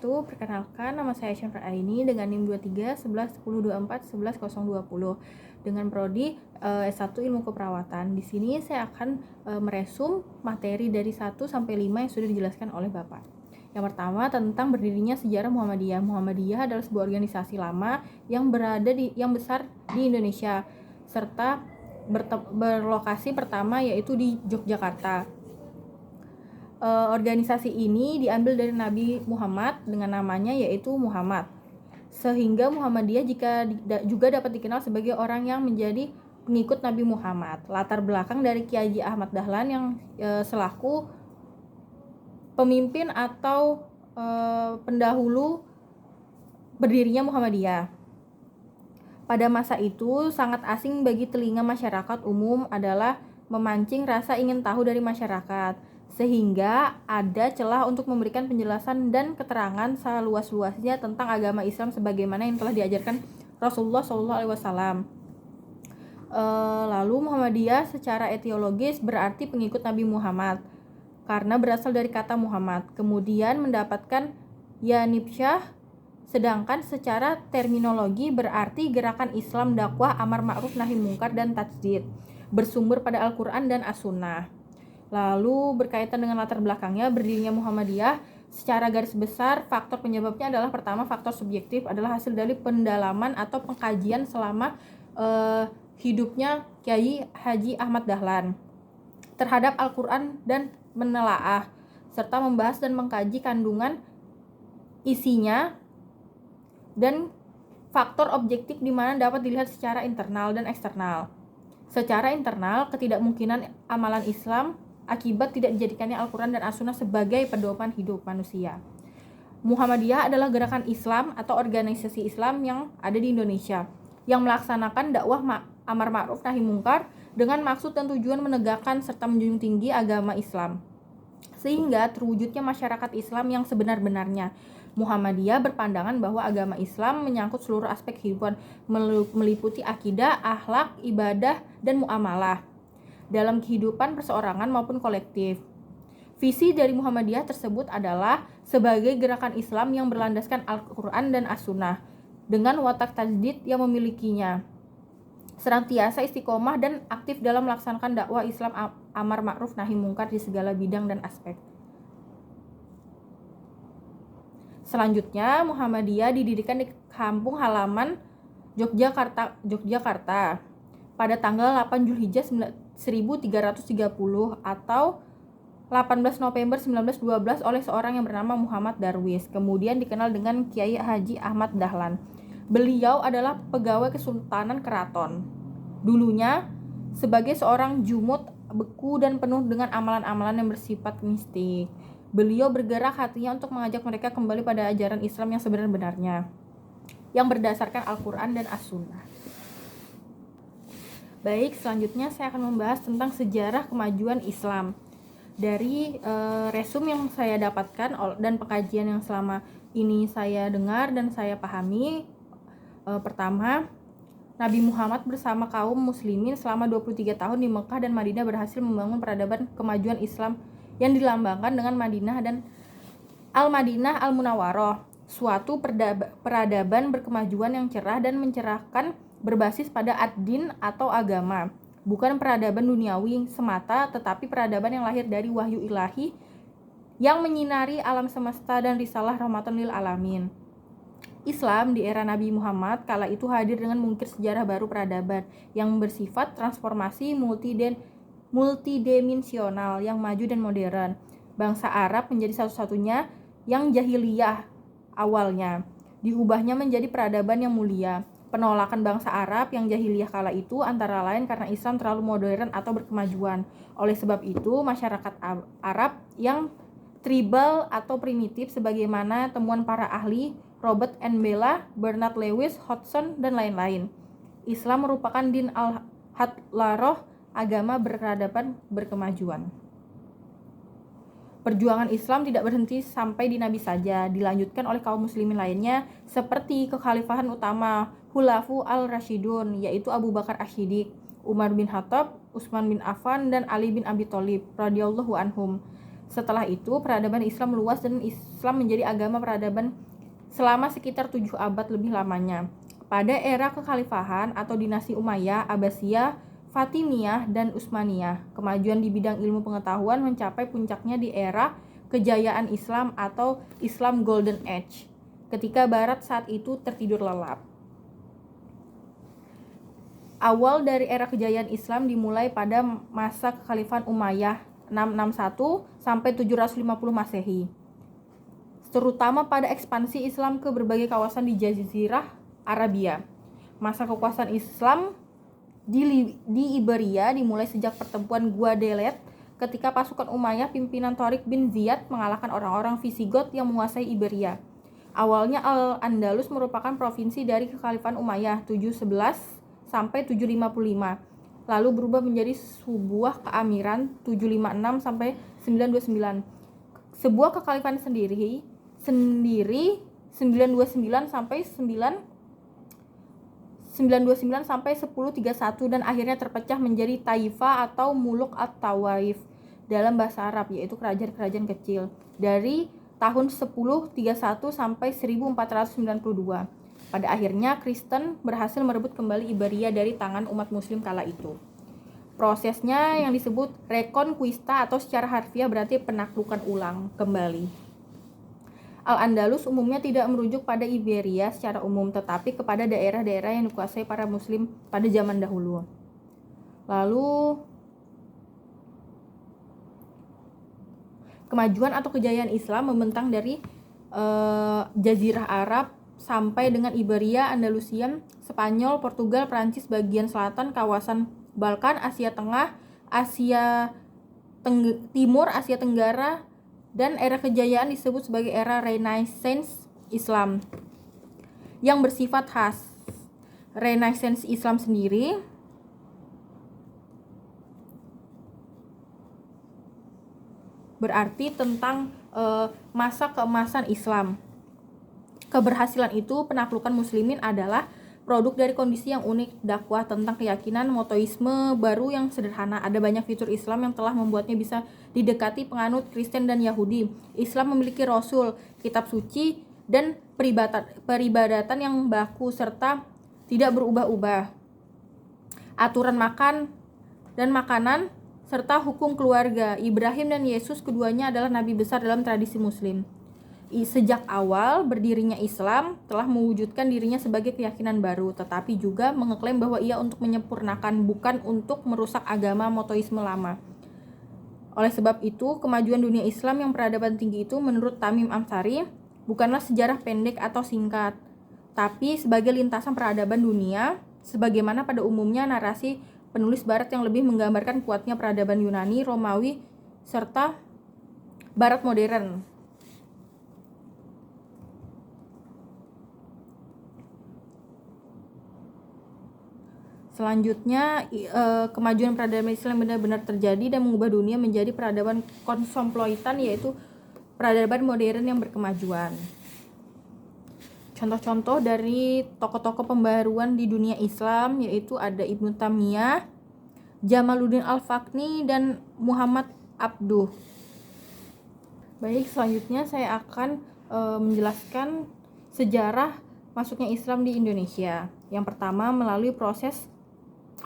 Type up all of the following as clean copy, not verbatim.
wabarakatuh. Perkenalkan, nama saya Syamra Aini dengan NIM 23 11 10 24 11 020 dengan prodi S1 Ilmu Keperawatan. Di sini saya akan meresum materi dari 1 sampai 5 yang sudah dijelaskan oleh Bapak. Yang pertama tentang berdirinya sejarah Muhammadiyah. Muhammadiyah adalah sebuah organisasi lama yang besar di Indonesia serta berlokasi pertama yaitu di Yogyakarta. Organisasi ini diambil dari Nabi Muhammad dengan namanya yaitu Muhammad. Sehingga Muhammadiyah juga dapat dikenal sebagai orang yang menjadi pengikut Nabi Muhammad. Latar belakang dari Kiai Haji Ahmad Dahlan yang selaku pemimpin atau pendahulu berdirinya Muhammadiyah. Pada masa itu sangat asing bagi telinga masyarakat umum adalah memancing rasa ingin tahu dari masyarakat, sehingga ada celah untuk memberikan penjelasan dan keterangan seluas-luasnya tentang agama Islam sebagaimana yang telah diajarkan Rasulullah SAW. Lalu Muhammadiyah secara etiologis berarti pengikut Nabi Muhammad karena berasal dari kata Muhammad, kemudian mendapatkan Yanibsyah, sedangkan secara terminologi berarti gerakan Islam dakwah amar ma'ruf nahi mungkar dan tajdid, bersumber pada Al-Quran dan As-Sunnah. Lalu berkaitan dengan latar belakangnya berdirinya Muhammadiyah, secara garis besar faktor penyebabnya adalah pertama, faktor subjektif adalah hasil dari pendalaman atau pengkajian selama hidupnya Kiai Haji Ahmad Dahlan terhadap Al-Quran dan menelaah serta membahas dan mengkaji kandungan isinya dan faktor objektif di mana dapat dilihat secara internal dan eksternal. Secara internal, ketidakmungkinan amalan Islam akibat tidak dijadikannya Al-Quran dan As-Sunnah sebagai pedoman hidup manusia. Muhammadiyah adalah gerakan Islam atau organisasi Islam yang ada di Indonesia yang melaksanakan dakwah amar ma'ruf nahi mungkar dengan maksud dan tujuan menegakkan serta menjunjung tinggi agama Islam sehingga terwujudnya masyarakat Islam yang sebenar-benarnya. Muhammadiyah berpandangan bahwa agama Islam menyangkut seluruh aspek kehidupan, meliputi akidah, akhlak, ibadah, dan muamalah dalam kehidupan perseorangan maupun kolektif. Visi dari Muhammadiyah tersebut adalah sebagai gerakan Islam yang berlandaskan Al-Quran dan As-Sunnah dengan watak tajdid yang memilikinya, senantiasa istiqomah dan aktif dalam melaksanakan dakwah Islam amar ma'ruf nahi mungkar di segala bidang dan aspek. Selanjutnya, Muhammadiyah didirikan di kampung halaman Yogyakarta pada tanggal 8 Zulhijjah 1330 atau 18 November 1912 oleh seorang yang bernama Muhammad Darwis, kemudian dikenal dengan Kiai Haji Ahmad Dahlan. Beliau adalah pegawai Kesultanan Keraton. Dulunya sebagai seorang jumut, beku dan penuh dengan amalan-amalan yang bersifat mistik. Beliau bergerak hatinya untuk mengajak mereka kembali pada ajaran Islam yang sebenar-benarnya, yang berdasarkan Al-Quran dan As-Sunnah. Baik, selanjutnya saya akan membahas tentang sejarah kemajuan Islam. Dari resum yang saya dapatkan dan pengkajian yang selama ini saya dengar dan saya pahami, pertama, Nabi Muhammad bersama kaum muslimin selama 23 tahun di Mekah dan Madinah berhasil membangun peradaban kemajuan Islam yang dilambangkan dengan Madinah dan Al-Madinah Al-Munawwaroh, suatu peradaban berkemajuan yang cerah dan mencerahkan berbasis pada ad-din atau agama, bukan peradaban duniawi semata, tetapi peradaban yang lahir dari wahyu ilahi yang menyinari alam semesta dan risalah rahmatan lil alamin. Islam di era Nabi Muhammad kala itu hadir dengan mengukir sejarah baru peradaban yang bersifat transformasi multidimensional yang maju dan modern. Bangsa Arab menjadi satu-satunya yang jahiliyah awalnya, diubahnya menjadi peradaban yang mulia. Penolakan bangsa Arab yang jahiliyah kala itu antara lain karena Islam terlalu modern atau berkemajuan. Oleh sebab itu, masyarakat Arab yang tribal atau primitif sebagaimana temuan para ahli Robert N. Bella, Bernard Lewis, Hodgson, dan lain-lain. Islam merupakan din al-hadlaroh, agama berperadaban berkemajuan. Perjuangan Islam tidak berhenti sampai di Nabi saja, dilanjutkan oleh kaum muslimin lainnya seperti kekhalifahan utama Khulafu al-Rasyidun, yaitu Abu Bakar Asy-Syiddiq, Umar bin Khattab, Utsman bin Affan, dan Ali bin Abi Thalib radhiyallahu anhum. Setelah itu, peradaban Islam meluas dan Islam menjadi agama peradaban selama sekitar 7 abad lebih lamanya. Pada era kekhalifahan atau dinasti Umayyah, Abbasiyah, Fatimiyah, dan Utsmaniyah, kemajuan di bidang ilmu pengetahuan mencapai puncaknya di era kejayaan Islam atau Islam Golden Age, ketika Barat saat itu tertidur lelap. Awal dari era kejayaan Islam dimulai pada masa kekhalifahan Umayyah 661 sampai 750 Masehi, terutama pada ekspansi Islam ke berbagai kawasan di Jazirah Arabia. Masa kekuasaan Islam di Iberia dimulai sejak pertempuran Guadalete, ketika pasukan Umayyah pimpinan Tariq bin Ziyad mengalahkan orang-orang Visigot yang menguasai Iberia. Awalnya Al-Andalus merupakan provinsi dari kekhalifahan Umayyah 711 sampai 755, lalu berubah menjadi sebuah keamiran 756 sampai 929. Sebuah kekhalifahan sendiri 929 sampai 929 sampai 1031 dan akhirnya terpecah menjadi Taifah atau Muluk at-Tawaif dalam bahasa Arab, yaitu kerajaan-kerajaan kecil dari tahun 1031 sampai 1492. Pada akhirnya Kristen berhasil merebut kembali Iberia dari tangan umat muslim kala itu. Prosesnya yang disebut reconquista atau secara harfiah berarti penaklukan ulang kembali. Al-Andalus umumnya tidak merujuk pada Iberia secara umum, tetapi kepada daerah-daerah yang dikuasai para muslim pada zaman dahulu. Lalu kemajuan atau kejayaan Islam membentang dari Jazirah Arab sampai dengan Iberia, Andalusia, Spanyol, Portugal, Prancis, bagian selatan, kawasan Balkan, Asia Tengah, Asia Timur, Asia Tenggara, dan era kejayaan disebut sebagai era Renaissance Islam yang bersifat khas. Renaissance Islam sendiri berarti tentang masa keemasan Islam. Keberhasilan itu, penaklukan muslimin adalah produk dari kondisi yang unik, dakwah tentang keyakinan monoteisme baru yang sederhana. Ada banyak fitur Islam yang telah membuatnya bisa didekati penganut Kristen dan Yahudi. Islam memiliki rasul, kitab suci, dan peribadatan yang baku serta tidak berubah-ubah. Aturan makan dan makanan serta hukum keluarga. Ibrahim dan Yesus keduanya adalah nabi besar dalam tradisi muslim. Sejak awal berdirinya Islam telah mewujudkan dirinya sebagai keyakinan baru, tetapi juga mengeklaim bahwa ia untuk menyempurnakan, bukan untuk merusak agama monoteisme lama. Oleh sebab itu, kemajuan dunia Islam yang peradaban tinggi itu menurut Tamim Amsari bukanlah sejarah pendek atau singkat, tapi sebagai lintasan peradaban dunia, sebagaimana pada umumnya narasi penulis barat yang lebih menggambarkan kuatnya peradaban Yunani, Romawi, serta barat modern. Selanjutnya, kemajuan peradaban Islam benar-benar terjadi dan mengubah dunia menjadi peradaban kosmopolitan, yaitu peradaban modern yang berkemajuan. Contoh-contoh dari tokoh-tokoh pembaruan di dunia Islam yaitu ada Ibnu Taimiyah, Jamaluddin Al-Faqih, dan Muhammad Abduh. Baik, selanjutnya saya akan menjelaskan sejarah masuknya Islam di Indonesia. Yang pertama, melalui proses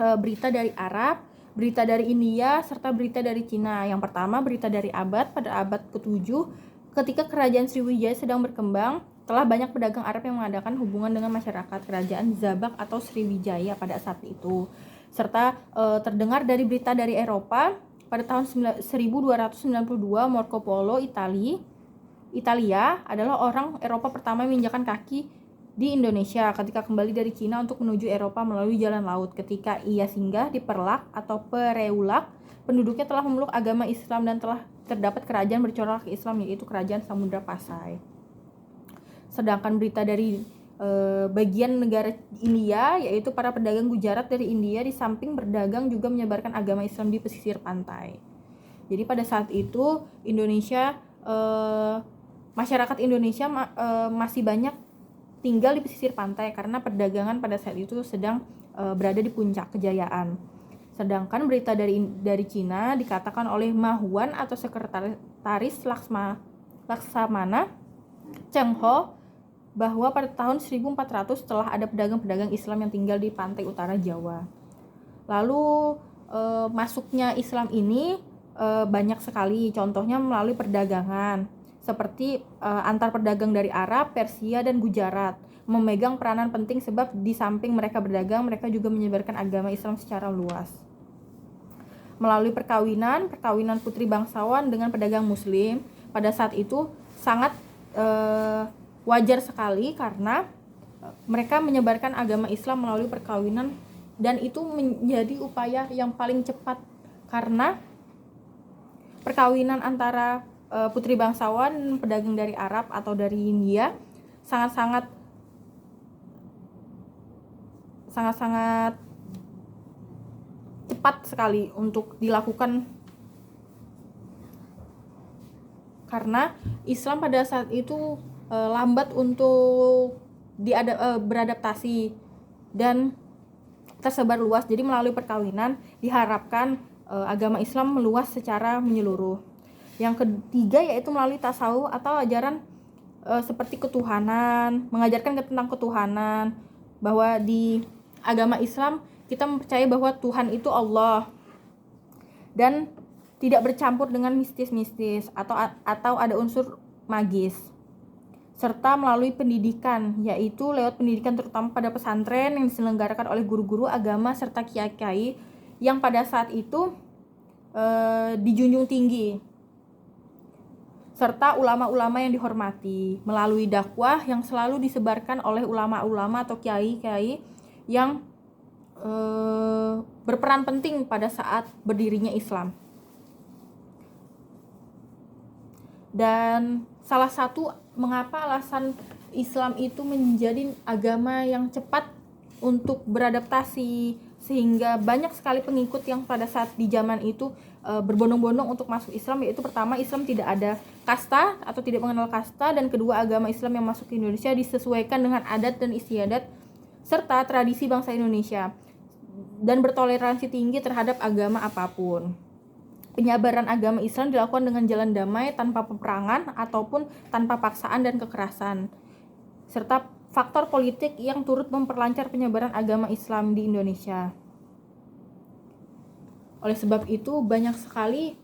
berita dari Arab, berita dari India, serta berita dari Cina. Yang pertama, berita dari pada abad ke-7, ketika kerajaan Sriwijaya sedang berkembang, telah banyak pedagang Arab yang mengadakan hubungan dengan masyarakat kerajaan Zabak atau Sriwijaya pada saat itu. Serta terdengar dari berita dari Eropa pada tahun 1292, Marco Polo Italia adalah orang Eropa pertama yang menginjakkan kaki di Indonesia ketika kembali dari Cina untuk menuju Eropa melalui jalan laut. Ketika ia singgah di Perlak atau Pereulak, penduduknya telah memeluk agama Islam dan telah terdapat kerajaan bercorak Islam, yaitu kerajaan Samudra Pasai. Sedangkan berita dari bagian negara India, yaitu para pedagang Gujarat dari India, di samping berdagang juga menyebarkan agama Islam di pesisir pantai. Jadi pada saat itu masyarakat Indonesia masih banyak tinggal di pesisir pantai karena perdagangan pada saat itu sedang berada di puncak kejayaan. Sedangkan berita dari Cina dikatakan oleh Ma Huan atau sekretaris Laksamana Cheng Ho bahwa pada tahun 1400 telah ada pedagang-pedagang Islam yang tinggal di pantai utara Jawa. Lalu masuknya Islam ini banyak sekali, contohnya melalui perdagangan seperti antar pedagang dari Arab, Persia, dan Gujarat memegang peranan penting sebab di samping mereka berdagang, mereka juga menyebarkan agama Islam secara luas. Melalui perkawinan putri bangsawan dengan pedagang muslim pada saat itu sangat wajar sekali karena mereka menyebarkan agama Islam melalui perkawinan, dan itu menjadi upaya yang paling cepat karena perkawinan antara putri bangsawan dan pedagang dari Arab atau dari India sangat-sangat cepat sekali untuk dilakukan karena Islam pada saat itu lambat untuk beradaptasi dan tersebar luas. Jadi melalui perkawinan diharapkan agama Islam meluas secara menyeluruh. Yang ketiga yaitu melalui tasawuf atau ajaran seperti ketuhanan, mengajarkan tentang ketuhanan, bahwa di agama Islam kita mempercayai bahwa Tuhan itu Allah dan tidak bercampur dengan mistis-mistis atau ada unsur magis, serta melalui pendidikan, yaitu lewat pendidikan terutama pada pesantren yang diselenggarakan oleh guru-guru agama serta kiai-kiai yang pada saat itu dijunjung tinggi, serta ulama-ulama yang dihormati, melalui dakwah yang selalu disebarkan oleh ulama-ulama atau kiai-kiai yang berperan penting pada saat berdirinya Islam. Dan salah satu mengapa alasan Islam itu menjadi agama yang cepat untuk beradaptasi sehingga banyak sekali pengikut yang pada saat di zaman itu berbondong-bondong untuk masuk Islam, yaitu pertama, Islam tidak ada kasta atau tidak mengenal kasta, dan kedua, agama Islam yang masuk ke Indonesia disesuaikan dengan adat dan istiadat serta tradisi bangsa Indonesia dan bertoleransi tinggi terhadap agama apapun. Penyebaran agama Islam dilakukan dengan jalan damai tanpa peperangan ataupun tanpa paksaan dan kekerasan, serta faktor politik yang turut memperlancar penyebaran agama Islam di Indonesia. Oleh sebab itu banyak sekali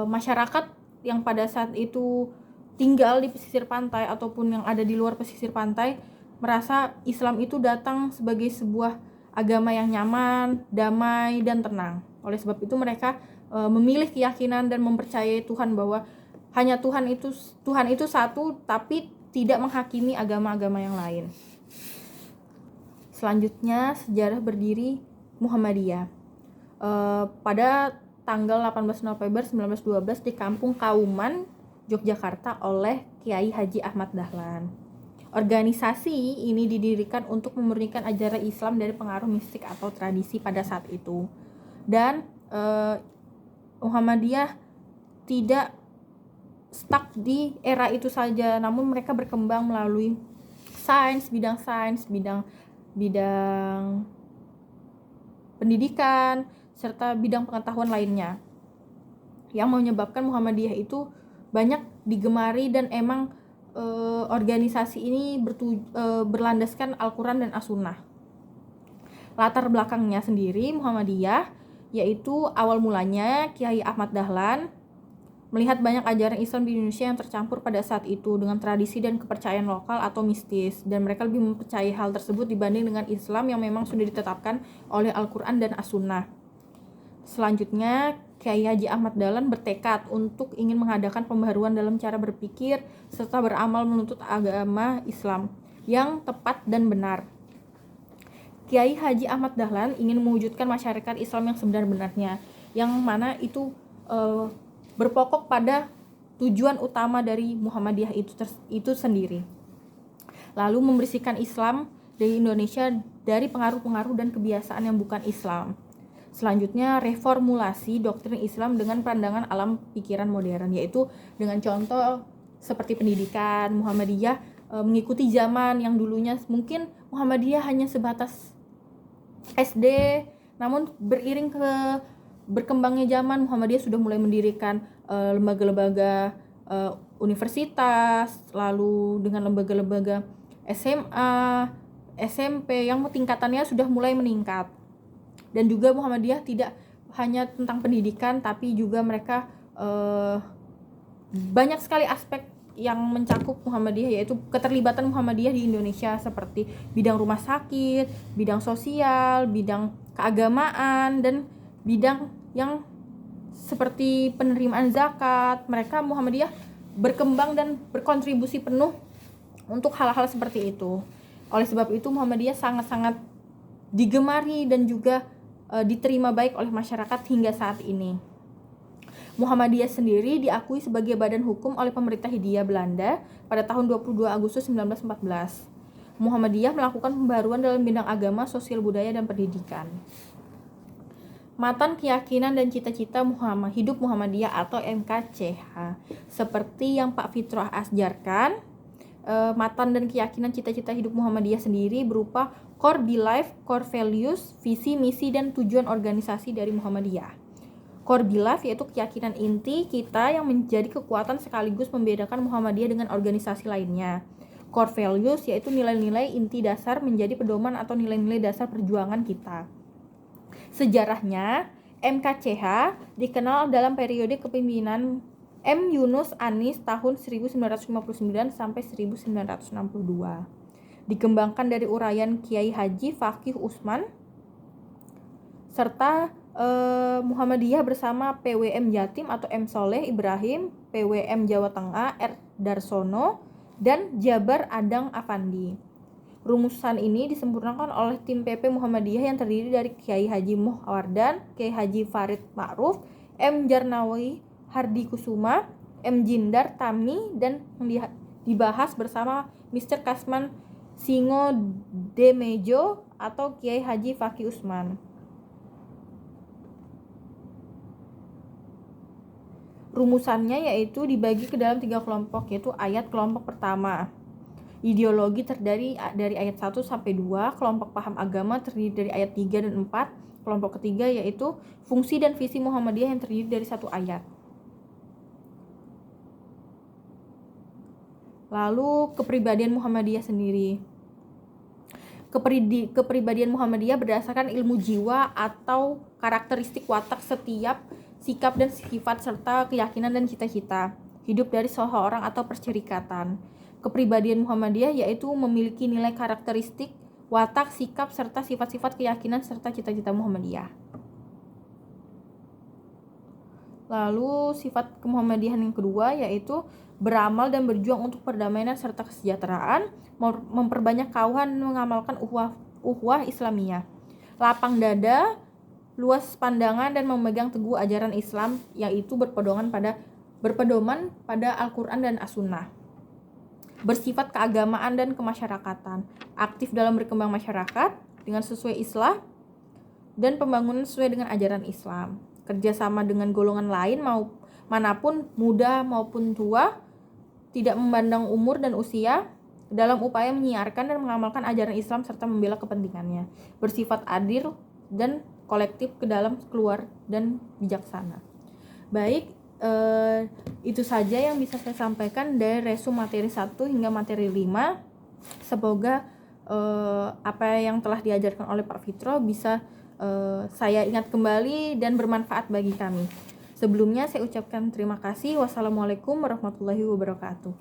masyarakat yang pada saat itu tinggal di pesisir pantai ataupun yang ada di luar pesisir pantai merasa Islam itu datang sebagai sebuah agama yang nyaman, damai, dan tenang. Oleh sebab itu mereka memilih keyakinan dan mempercayai Tuhan, bahwa hanya Tuhan itu satu, tapi tidak menghakimi agama-agama yang lain. Selanjutnya, sejarah berdiri Muhammadiyah. Pada tanggal 18 November 1912 di Kampung Kauman, Yogyakarta oleh Kiai Haji Ahmad Dahlan. Organisasi ini didirikan untuk memurnikan ajaran Islam dari pengaruh mistik atau tradisi pada saat itu. Dan Muhammadiyah tidak stuck di era itu saja, namun mereka berkembang melalui bidang pendidikan serta bidang pengetahuan lainnya, yang menyebabkan Muhammadiyah itu banyak digemari dan emang organisasi ini berlandaskan Al-Quran dan As-Sunnah. Latar belakangnya sendiri Muhammadiyah yaitu awal mulanya Kiai Ahmad Dahlan melihat banyak ajaran Islam di Indonesia yang tercampur pada saat itu dengan tradisi dan kepercayaan lokal atau mistis, dan mereka lebih mempercayai hal tersebut dibanding dengan Islam yang memang sudah ditetapkan oleh Al-Quran dan As-Sunnah. Selanjutnya, Kiai Haji Ahmad Dahlan bertekad untuk ingin mengadakan pembaharuan dalam cara berpikir serta beramal menuntut agama Islam yang tepat dan benar. Kiai Haji Ahmad Dahlan ingin mewujudkan masyarakat Islam yang sebenar-benarnya, yang mana itu berpokok pada tujuan utama dari Muhammadiyah itu sendiri. Lalu membersihkan Islam dari Indonesia dari pengaruh-pengaruh dan kebiasaan yang bukan Islam. Selanjutnya, reformulasi doktrin Islam dengan pandangan alam pikiran modern, yaitu dengan contoh seperti pendidikan. Muhammadiyah mengikuti zaman yang dulunya mungkin Muhammadiyah hanya sebatas SD, Namun beriring ke berkembangnya zaman, Muhammadiyah sudah mulai mendirikan lembaga-lembaga universitas, lalu dengan lembaga-lembaga SMA, SMP yang tingkatannya sudah mulai meningkat. Dan juga Muhammadiyah tidak hanya tentang pendidikan, tapi juga mereka banyak sekali aspek yang mencakup Muhammadiyah, yaitu keterlibatan Muhammadiyah di Indonesia seperti bidang rumah sakit, bidang sosial, bidang keagamaan, dan bidang yang seperti penerimaan zakat. Mereka Muhammadiyah berkembang dan berkontribusi penuh untuk hal-hal seperti itu. Oleh sebab itu Muhammadiyah sangat-sangat digemari dan juga diterima baik oleh masyarakat hingga saat ini. Muhammadiyah sendiri diakui sebagai badan hukum oleh pemerintah Hindia Belanda pada tahun 22 Agustus 1914. Muhammadiyah melakukan pembaruan dalam bidang agama, sosial budaya, dan pendidikan. Matan Keyakinan dan Cita-Cita Hidup Muhammadiyah atau MKCH. Seperti yang Pak Fitroh ajarkan, matan dan keyakinan cita-cita hidup Muhammadiyah sendiri berupa core belief, core values, visi, misi, dan tujuan organisasi dari Muhammadiyah. Core belief yaitu keyakinan inti kita yang menjadi kekuatan sekaligus membedakan Muhammadiyah dengan organisasi lainnya. Core values yaitu nilai-nilai inti dasar menjadi pedoman atau nilai-nilai dasar perjuangan kita. Sejarahnya, MKCH dikenal dalam periode kepemimpinan M. Yunus Anis tahun 1959 sampai 1962. Dikembangkan dari uraian Kiai Haji Fakih Usman serta Muhammadiyah bersama PWM Jatim atau M. Soleh Ibrahim, PWM Jawa Tengah R. Darsono, dan Jabar Adang Afandi. Rumusan ini disempurnakan oleh tim PP Muhammadiyah yang terdiri dari Kiai Haji Muhwardan, Kiai Haji Farid Ma'ruf, M. Jarnawi Hardi Kusuma, M. Jindar Tami, dan dibahas bersama Mr. Kasman Singo Demejo atau Kiai Haji Fakih Usman. Rumusannya yaitu dibagi ke dalam 3 kelompok, yaitu ayat kelompok pertama. Ideologi terdiri dari ayat 1 sampai 2, kelompok paham agama terdiri dari ayat 3 dan 4, kelompok ketiga yaitu fungsi dan visi Muhammadiyah yang terdiri dari 1 ayat. Lalu kepribadian Muhammadiyah sendiri. Kepribadian Muhammadiyah berdasarkan ilmu jiwa atau karakteristik watak setiap sikap dan sifat serta keyakinan dan cita-cita hidup dari seseorang atau perserikatan. Kepribadian Muhammadiyah yaitu memiliki nilai karakteristik, watak, sikap, serta sifat-sifat keyakinan serta cita-cita Muhammadiyah. Lalu sifat kemuhammadiyahan yang kedua yaitu beramal dan berjuang untuk perdamaian serta kesejahteraan, memperbanyak kauhan mengamalkan uhwah Islamiyah, lapang dada, luas pandangan, dan memegang teguh ajaran Islam yaitu berpedoman pada Al-Quran dan As-Sunnah. Bersifat keagamaan dan kemasyarakatan, aktif dalam berkembang masyarakat dengan sesuai Islam dan pembangunan sesuai dengan ajaran Islam. Kerjasama dengan golongan lain manapun, muda maupun tua, tidak memandang umur dan usia, dalam upaya menyiarkan dan mengamalkan ajaran Islam serta membela kepentingannya. Bersifat adil dan kolektif ke dalam, keluar, dan bijaksana. Baik, itu saja yang bisa saya sampaikan dari resume materi 1 hingga materi 5. Semoga apa yang telah diajarkan oleh Pak Fitro bisa saya ingat kembali dan bermanfaat bagi kami. Sebelumnya saya ucapkan terima kasih. Wassalamualaikum warahmatullahi wabarakatuh.